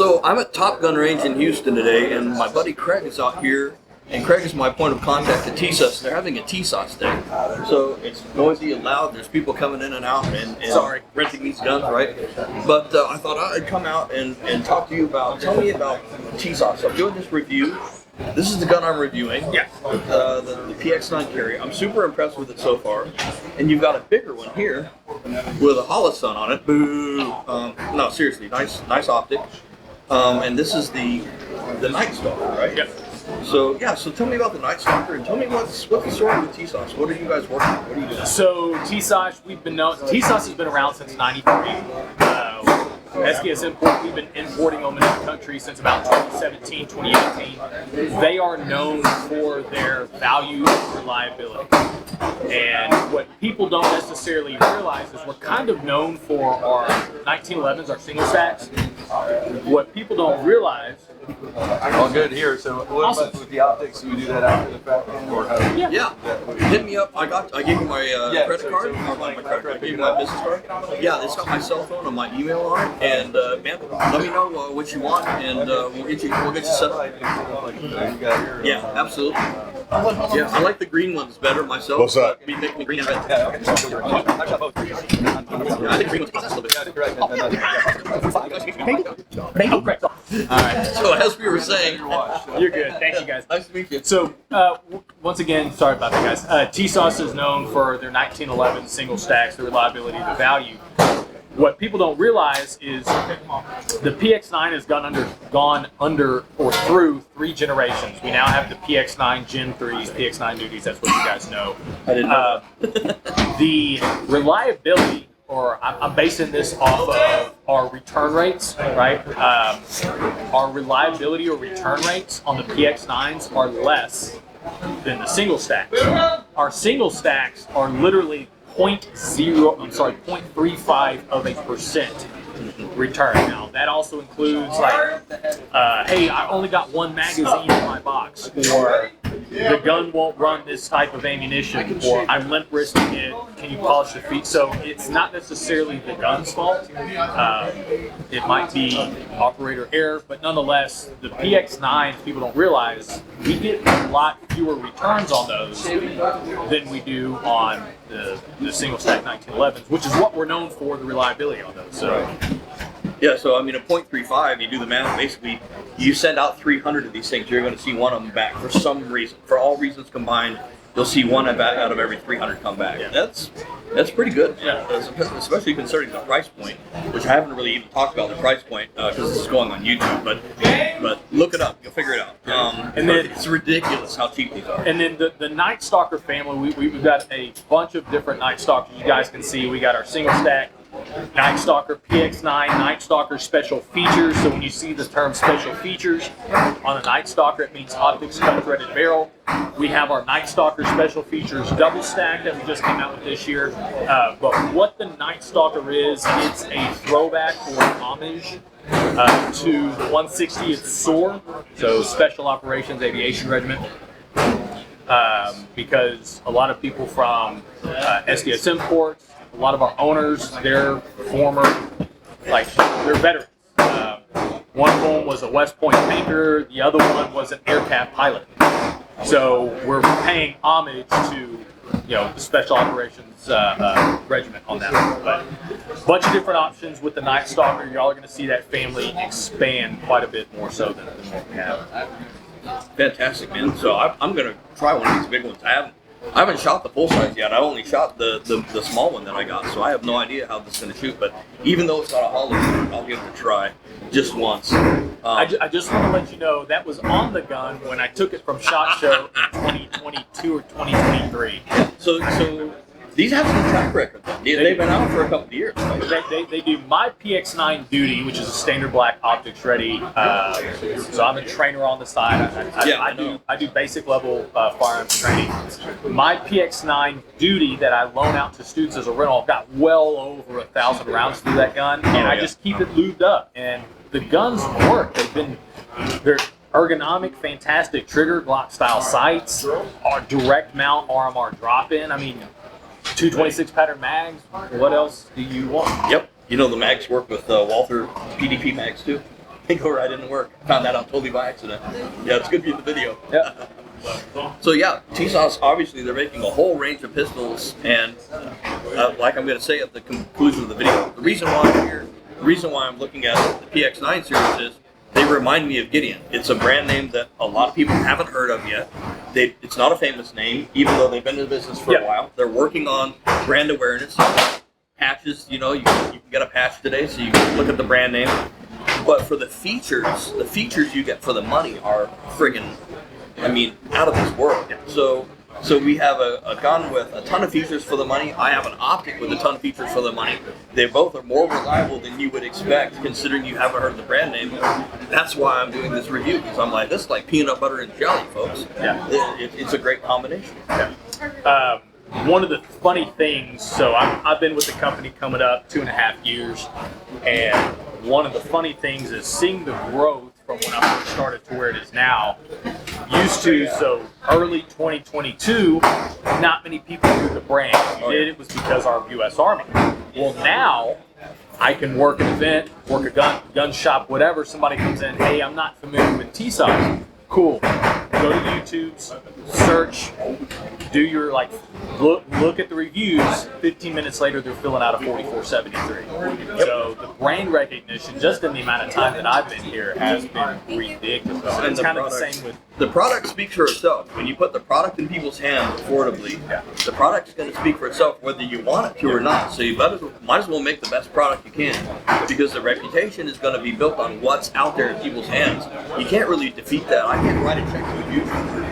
So I'm at Top Gun Range in Houston today, and my buddy Craig is out here. And Craig is my point of contact at TISAS. They're having a TISAS day. So it's noisy and loud. There's people coming in and out and renting these guns, right? But I thought I'd come out and talk to you about, tell me about TISAS. I'm doing this review. This is the gun I'm reviewing. Yeah. The PX-9 Carry. I'm super impressed with it so far. And you've got a bigger one here with a holosun on it. Boo! No, seriously, nice optic. And this is the Night Stalker, right? Yeah. So tell me about the Night Stalker and tell me what's the story with TISAS. What are you guys working on? What are you doing? So TISAS, TISAS has been around since '93. SDS Import, we've been importing them into the country since about 2017, 2018. They are known for their value and reliability. And what people don't necessarily realize is we're kind of known for our 1911s, our single stacks. What people don't realize. All good here. So what about with the optics? Do we do that after the fact? Or how do yeah. Hit me up. I gave you my credit card. Or my credit card. I gave you my business card. Yeah, it's got my cell phone and my email on it. And man, let me know what you want, and we'll get you set up. Yeah, absolutely. Yeah, I like the green ones better myself. What's that? We make the green and red. Yeah, I think green ones cost a little bit. All right. So as we were saying, you're good. Thank you, guys. Nice to meet you. So once again, sorry about that, guys. TISAS is known for their 1911 single stacks, the reliability, the value. What people don't realize is the PX-9 has gone under or through 3 generations. We now have the PX-9 Gen 3s, PX-9 duties. That's what you guys know. I didn't know the reliability, or I'm basing this off of our return rates, right? Our reliability or return rates on the PX-9s are less than the single stacks. Our single stacks are literally 0.35% return. Now that also includes like, hey, I only got 1 magazine in my box, or the gun won't run this type of ammunition, or I'm limp wristing it. Can you polish the feet? So it's not necessarily the gun's fault. It might be operator error, but nonetheless, the PX-9, people don't realize, we get a lot fewer returns on those than we do on the single stack 1911s, which is what we're known for, the reliability on those. So. Yeah, so I mean, a .35, you do the math, basically, you send out 300 of these things, you're going to see one of them back for some reason. For all reasons combined, you'll see one out of every 300 come back. Yeah. That's pretty good, yeah. Especially considering the price point, which I haven't really even talked about the price point because this is going on YouTube, but look it up, you'll figure it out. And then it's ridiculous how cheap these are. And then the Night Stalker family, we've got a bunch of different Night Stalkers. You guys can see we got our single stack Night Stalker PX-9, Night Stalker special features. So when you see the term special features on a Night Stalker, it means optics cut threaded barrel. We have our Night Stalker special features double stack that we just came out with this year. But what the Night Stalker is, it's a throwback or an homage to the 160th SOAR, so Special Operations Aviation Regiment. Because a lot of people from SDS Imports, a lot of our owners, they're they're veterans. One of them was a West Point tanker, the other one was an aircraft pilot. So we're paying homage to the Special Operations Regiment on that one. But a bunch of different options with the Night Stalker. Y'all are going to see that family expand quite a bit more so than what we have. Fantastic, man. So I'm going to try one of these big ones. I haven't shot the full size yet. I only shot the small one that I got, so I have no idea how this is going to shoot. But even though it's got a hollow, I'll give it a try just once. I just want to let you know that was on the gun when I took it from SHOT Show in 2022 or 2023. So these have some track record. They've been out for a couple of years. Right? They do my PX-9 duty, which is a standard black optics ready. So I'm a trainer on the side. I do basic level firearms training. My PX-9 duty that I loan out to students as a rental, I've got well over 1,000 rounds through that gun, and I just keep it lubed up. And the guns work. They're ergonomic, fantastic trigger, Glock style sights, our direct mount RMR drop in. I mean, 226 pattern mags. What else do you want? Yep. You know the mags work with Walther PDP mags too. They go right into work. Found that out totally by accident. Yeah, it's good to be in the video. Yeah. So yeah, TISAS, obviously they're making a whole range of pistols, and like I'm going to say at the conclusion of the video, the reason why I'm here, the reason why I'm looking at the PX-9 series is they remind me of Gideon. It's a brand name that a lot of people haven't heard of yet. It's not a famous name, even though they've been in the business for a while. They're working on brand awareness. Patches, you can get a patch today, so you can look at the brand name. But for the features you get for the money are friggin', out of this world. So we have a gun with a ton of features for the money. I have an optic with a ton of features for the money. They both are more reliable than you would expect, considering you haven't heard the brand name. That's why I'm doing this review, because I'm like, this is like peanut butter and jelly, folks. Yeah. It's a great combination. Yeah. One of the funny things, so I've been with the company coming up 2.5 years, and one of the funny things is seeing the growth from when I first started to where it is now. So early 2022, not many people knew the brand. If you did, it was because our U.S. Army. Well, now I can work an event, work a gun shop, whatever. Somebody comes in, hey, I'm not familiar with TISAS. Cool. Go to YouTube's, search, do your look at the reviews. 15 minutes later, they're filling out a 4473. So the brand recognition, just in the amount of time that I've been here, has been ridiculous. And it's kind of the same with the product speaks for itself. When you put the product in people's hands affordably, the product's going to speak for itself, whether you want it to or not. So you might as well make the best product you can, because the reputation is going to be built on what's out there in people's hands. You can't really defeat that. I can't write a check to a YouTuber.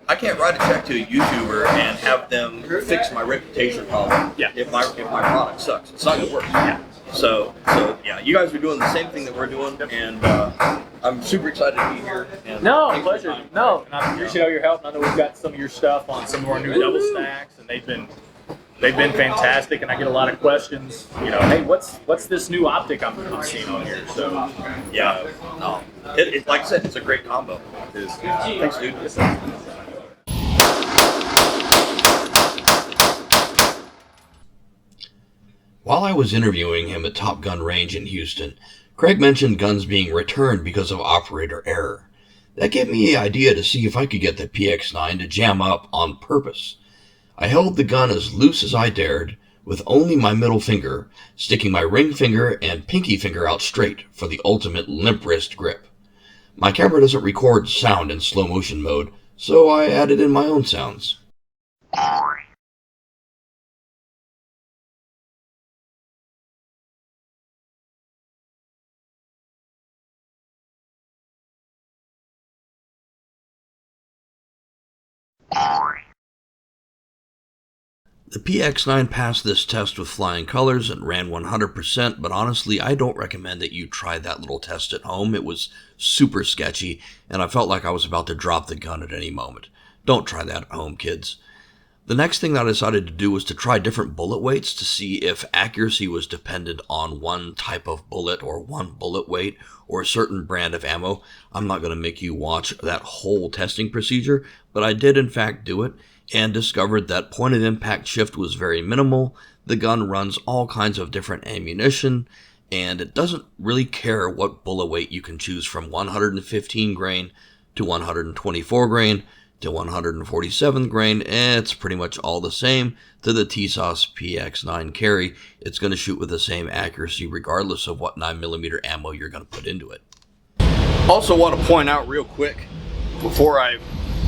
I can't write a check to a YouTuber and have them fix my reputation problem. If my product sucks, it's not going to work. So yeah, you guys are doing the same thing that we're doing, and I'm super excited to be here. And pleasure. No, and I appreciate all your help. And I know we've got some of your stuff on some of our new double stacks, and they've been fantastic. And I get a lot of questions. Hey, what's this new optic I'm seeing on here? So like I said, it's a great combo. Thanks, dude. While I was interviewing him at Top Gun Range in Houston, Craig mentioned guns being returned because of operator error. That gave me the idea to see if I could get the PX-9 to jam up on purpose. I held the gun as loose as I dared, with only my middle finger, sticking my ring finger and pinky finger out straight for the ultimate limp wrist grip. My camera doesn't record sound in slow motion mode, so I added in my own sounds. The PX-9 passed this test with flying colors and ran 100%, but honestly, I don't recommend that you try that little test at home. It was super sketchy, and I felt like I was about to drop the gun at any moment. Don't try that at home, kids. The next thing that I decided to do was to try different bullet weights to see if accuracy was dependent on one type of bullet or one bullet weight or a certain brand of ammo. I'm not going to make you watch that whole testing procedure, but I did in fact do it, and discovered that point of impact shift was very minimal. The gun runs all kinds of different ammunition, and it doesn't really care what bullet weight you can choose from 115 grain to 124 grain to 147 grain. It's pretty much all the same to the TISAS PX-9 Carry. It's going to shoot with the same accuracy regardless of what 9mm ammo you're going to put into it. Also want to point out real quick, before I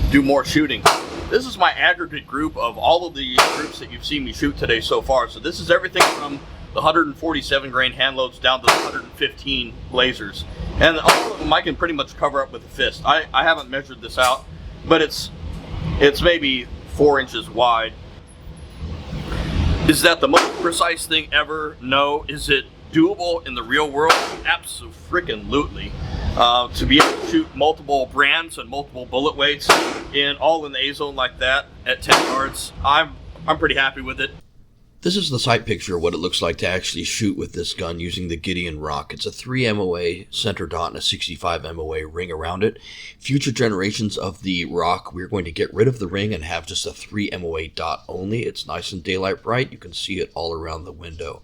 do more shooting, this is my aggregate group of all of the groups that you've seen me shoot today so far. So this is everything from the 147 grain hand loads down to the 115 lasers. And all of them I can pretty much cover up with a fist. I haven't measured this out, but it's maybe 4 inches wide. Is that the most precise thing ever? No. Is it doable in the real world? Absolutely. To be able to shoot multiple brands and multiple bullet weights all in the A zone like that at 10 yards, I'm pretty happy with it. This is the sight picture of what it looks like to actually shoot with this gun using the Gideon Rock. It's a 3 MOA center dot and a 65 MOA ring around it. Future generations of the Rock, we're going to get rid of the ring and have just a 3 MOA dot only. It's nice and daylight bright. You can see it all around the window.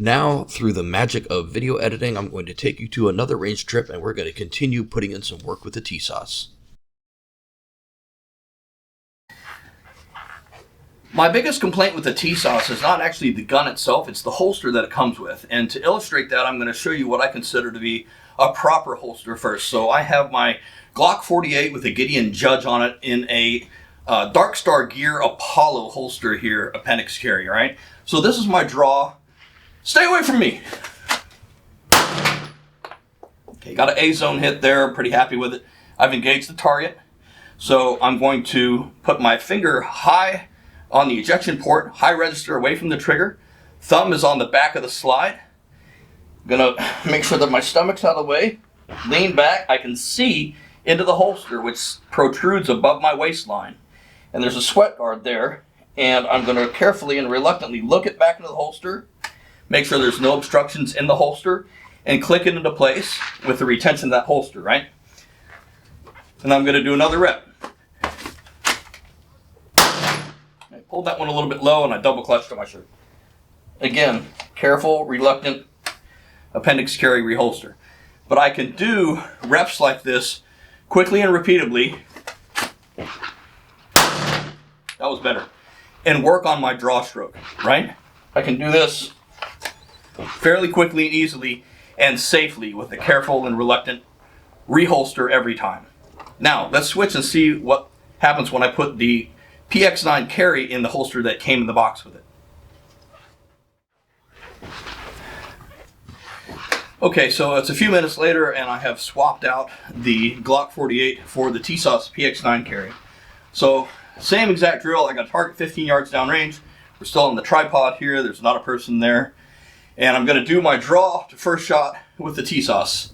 Now, through the magic of video editing, I'm going to take you to another range trip, and we're going to continue putting in some work with the TISAS. My biggest complaint with the TISAS is not actually the gun itself, it's the holster that it comes with. And to illustrate that, I'm going to show you what I consider to be a proper holster first. So I have my Glock 48 with a Gideon Judge on it in a Dark Star Gear Apollo holster here, appendix carry, right? So this is my draw. Stay away from me. Okay, got an A-zone hit there, I'm pretty happy with it. I've engaged the target. So I'm going to put my finger high on the ejection port, high register away from the trigger. Thumb is on the back of the slide. I'm gonna make sure that my stomach's out of the way. Lean back, I can see into the holster, which protrudes above my waistline. And there's a sweat guard there. And I'm gonna carefully and reluctantly look it back into the holster, make sure there's no obstructions in the holster, and click it into place with the retention of that holster, right? And I'm gonna do another rep. Pulled that one a little bit low and I double clutched on my shirt. Again, careful, reluctant appendix carry reholster. But I can do reps like this quickly and repeatedly. That was better. And work on my draw stroke, right? I can do this fairly quickly and easily and safely with a careful and reluctant reholster every time. Now, let's switch and see what happens when I put the PX-9 Carry in the holster that came in the box with it. Okay, so it's a few minutes later and I have swapped out the Glock 48 for the TISAS PX-9 Carry. So, same exact drill. I got a target 15 yards downrange. We're still on the tripod here. There's not a person there. And I'm going to do my draw to first shot with the TISAS.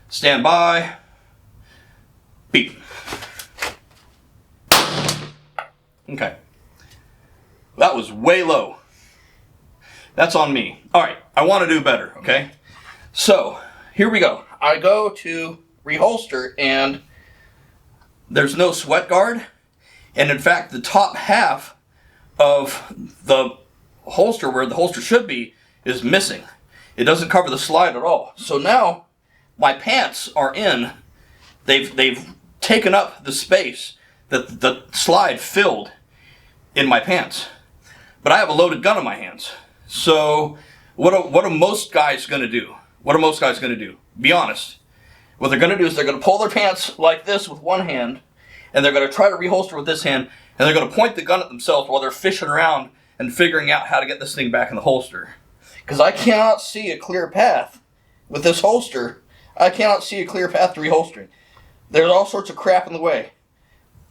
Stand by. Beep. Okay. That was way low. That's on me. Alright, I want to do better, okay? So, here we go. I go to reholster and there's no sweat guard. And in fact, the top half of the holster, where the holster should be, is missing. It doesn't cover the slide at all. So now, my pants are in. They've taken up the space that the slide filled in my pants. But I have a loaded gun in my hands. So what are most guys going to do? What are most guys going to do? Be honest. What they're going to do is they're going to pull their pants like this with one hand, and they're going to try to reholster with this hand, and they're going to point the gun at themselves while they're fishing around and figuring out how to get this thing back in the holster. Because I cannot see a clear path with this holster. I cannot see a clear path to reholstering. There's all sorts of crap in the way.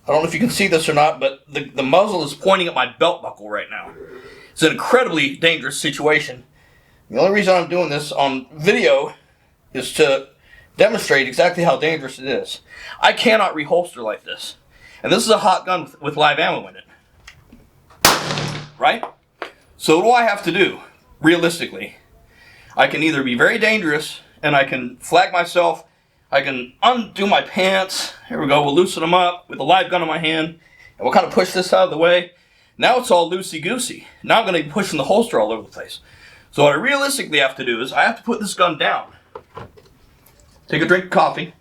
I don't know if you can see this or not, but the muzzle is pointing at my belt buckle right now. It's an incredibly dangerous situation. The only reason I'm doing this on video is to demonstrate exactly how dangerous it is. I cannot reholster like this. And this is a hot gun with live ammo in it. Right? So what do I have to do, realistically? I can either be very dangerous and I can flag myself. I can undo my pants. Here we go. We'll loosen them up with a live gun in my hand. And we'll kind of push this out of the way. Now it's all loosey-goosey. Now I'm going to be pushing the holster all over the place. So what I realistically have to do is I have to put this gun down. Take a drink of coffee.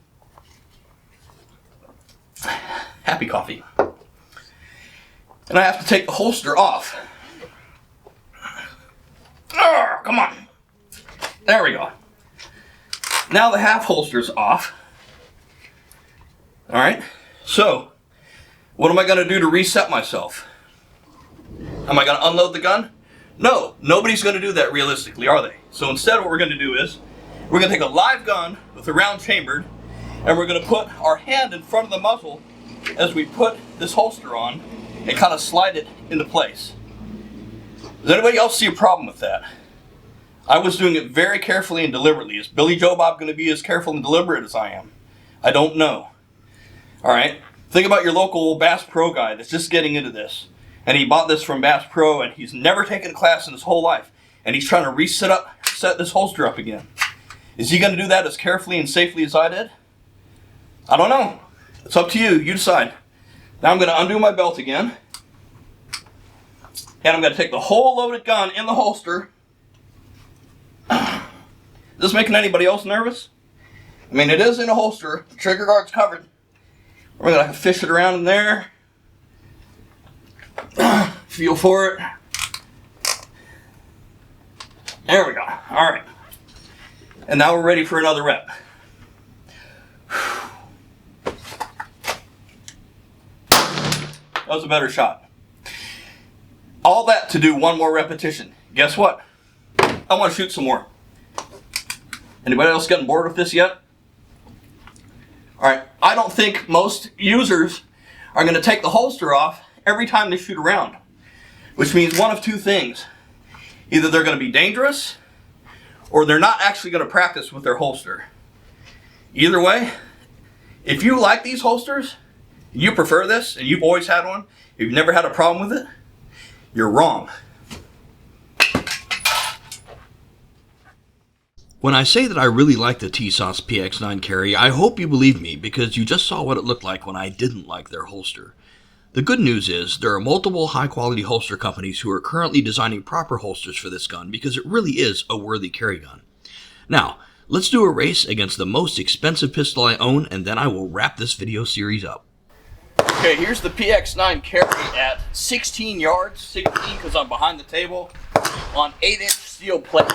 Happy coffee. And I have to take the holster off. Come on. There we go. Now the half holster's off. Alright, so what am I going to do to reset myself? Am I going to unload the gun? No, nobody's going to do that realistically, are they? So instead what we're going to do is we're going to take a live gun with a round chambered, and we're going to put our hand in front of the muzzle as we put this holster on and kind of slide it into place. Does anybody else see a problem with that? I was doing it very carefully and deliberately. Is Billy Joe Bob going to be as careful and deliberate as I am? I don't know. Alright, think about your local Bass Pro guy that's just getting into this. And he bought this from Bass Pro and he's never taken a class in his whole life. And he's trying to set this holster up again. Is he going to do that as carefully and safely as I did? I don't know. It's up to you. You decide. Now I'm going to undo my belt again. And I'm going to take the whole loaded gun in the holster. this making anybody else nervous? I mean, it is in a holster. The trigger guard's covered. We're gonna fish it around in there. Feel for it. There we go. All right. And now we're ready for another rep. That was a better shot. All that to do one more repetition. Guess what? I want to shoot some more. Anybody else getting bored with this yet? All right. I don't think most users are going to take the holster off every time they shoot a round, which means one of two things. Either they're going to be dangerous or they're not actually going to practice with their holster. Either way, if you like these holsters, you prefer this, and you've always had one, you've never had a problem with it, you're wrong. When I say that I really like the TISAS PX-9 Carry, I hope you believe me because you just saw what it looked like when I didn't like their holster. The good news is there are multiple high-quality holster companies who are currently designing proper holsters for this gun because it really is a worthy carry gun. Now, let's do a race against the most expensive pistol I own, and then I will wrap this video series up. Okay, here's the PX-9 Carry at 16 yards, 16 because I'm behind the table, on 8-inch steel plates.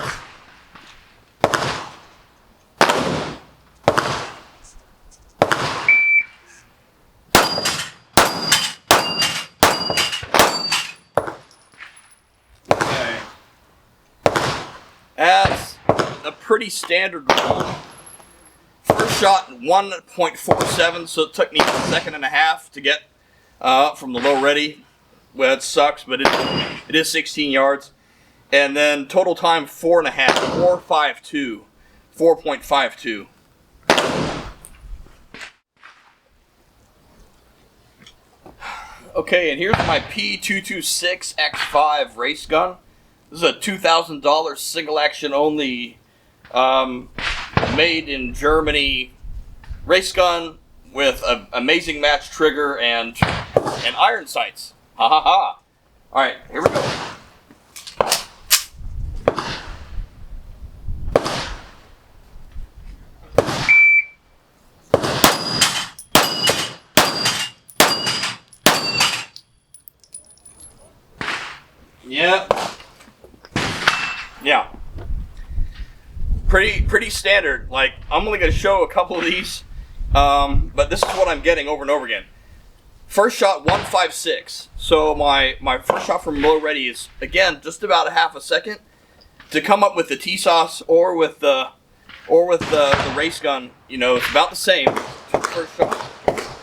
That's a pretty standard one. First shot 1.47, so it took me a second and a half to get from the low ready. Well, it sucks, but it is 16 yards. And then total time 4.5, 4.52, 4.52. Okay, and here's my P226X5 race gun. This is a $2,000 single action only, made in Germany race gun with an amazing match trigger and iron sights. Ha ha ha. All right, here we go. Yep. Yeah. Pretty standard. Like, I'm only going to show a couple of these, but this is what I'm getting over and over again. First shot 1.56. So my first shot from low ready is, again, just about a half a second. To come up with the TISAS or with the race gun, you know, it's about the same. First shot.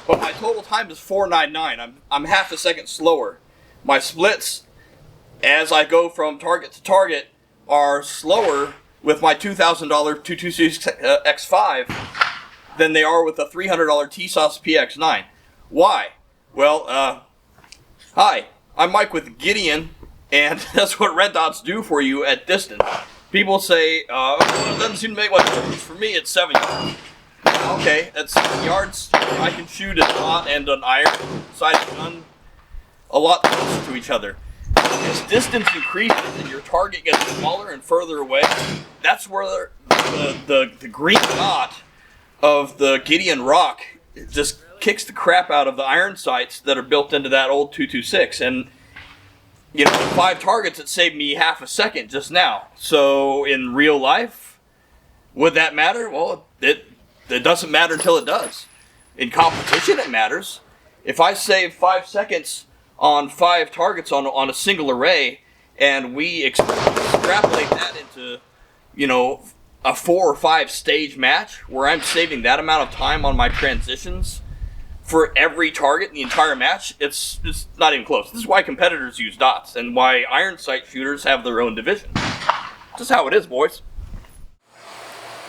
But my total time is 4.99. I'm half a second slower. My splits, as I go from target to target, are slower with my $2,000 226X5 than they are with a $300 TISAS PX-9. Why? Well, hi, I'm Mike with Gideon, and that's what red dots do for you at distance. People say, well, it doesn't seem to make much difference. For me, it's 7 yards. Okay, that's 7 yards. I can shoot a dot and an iron-sided gun a lot closer to each other. As distance increases and your target gets smaller and further away, that's where the green dot of the Gideon Rock just kicks the crap out of the iron sights that are built into that old 226. And, you know, 5 targets, it saved me half a second just now. So in real life, would that matter? Well, it doesn't matter until it does. In competition, it matters. If I save 5 seconds on 5 targets on a single array, and we extrapolate that into, you know, a 4 or 5 stage match where I'm saving that amount of time on my transitions for every target in the entire match, it's not even close. This is why competitors use dots and why iron sight shooters have their own division. Just how it is, boys.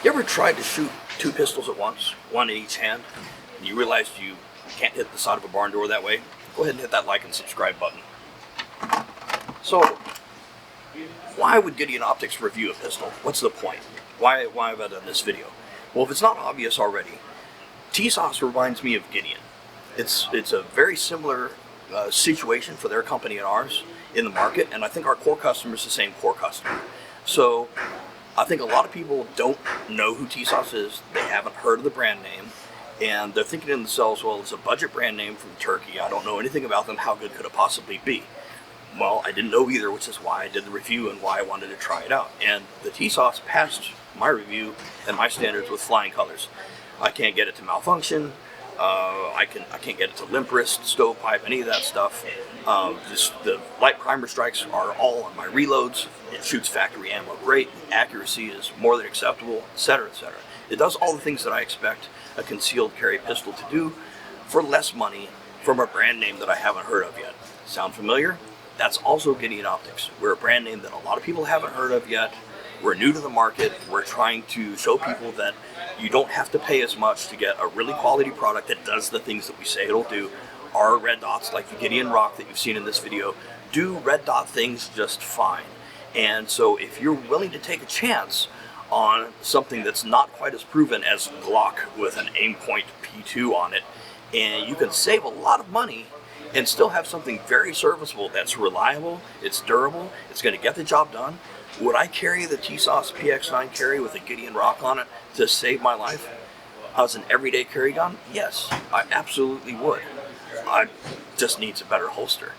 You ever tried to shoot 2 pistols at once, one in each hand, and you realized you can't hit the side of a barn door that way? Go ahead and hit that like and subscribe button. So, why would Gideon Optics review a pistol? What's the point? Why have I done this video? Well, if it's not obvious already, TISAS reminds me of Gideon. It's a very similar situation for their company and ours in the market, and I think our core customer is the same core customer. So, I think a lot of people don't know who TISAS is. They haven't heard of the brand name. And they're thinking to themselves, well, it's a budget brand name from Turkey. I don't know anything about them. How good could it possibly be? Well, I didn't know either, which is why I did the review and why I wanted to try it out. And the TISAS passed my review and my standards with flying colors. I can't get it to malfunction. I can't get it to limp wrist, stovepipe, any of that stuff. The light primer strikes are all on my reloads. It shoots factory ammo great. Accuracy is more than acceptable, etc., etc. It does all the things that I expect a concealed carry pistol to do for less money from a brand name that I haven't heard of yet. Sound familiar? That's also Gideon Optics. We're a brand name that a lot of people haven't heard of yet. We're new to the market. We're trying to show people that you don't have to pay as much to get a really quality product that does the things that we say it'll do. Our red dots, like the Gideon Rock that you've seen in this video, do red dot things just fine. And so if you're willing to take a chance on something that's not quite as proven as Glock with an Aimpoint P2 on it, and you can save a lot of money and still have something very serviceable that's reliable, it's durable, it's going to get the job done. Would I carry the TISAS PX-9 Carry with a Gideon Rock on it to save my life as an everyday carry gun? Yes, I absolutely would. I just needs a better holster.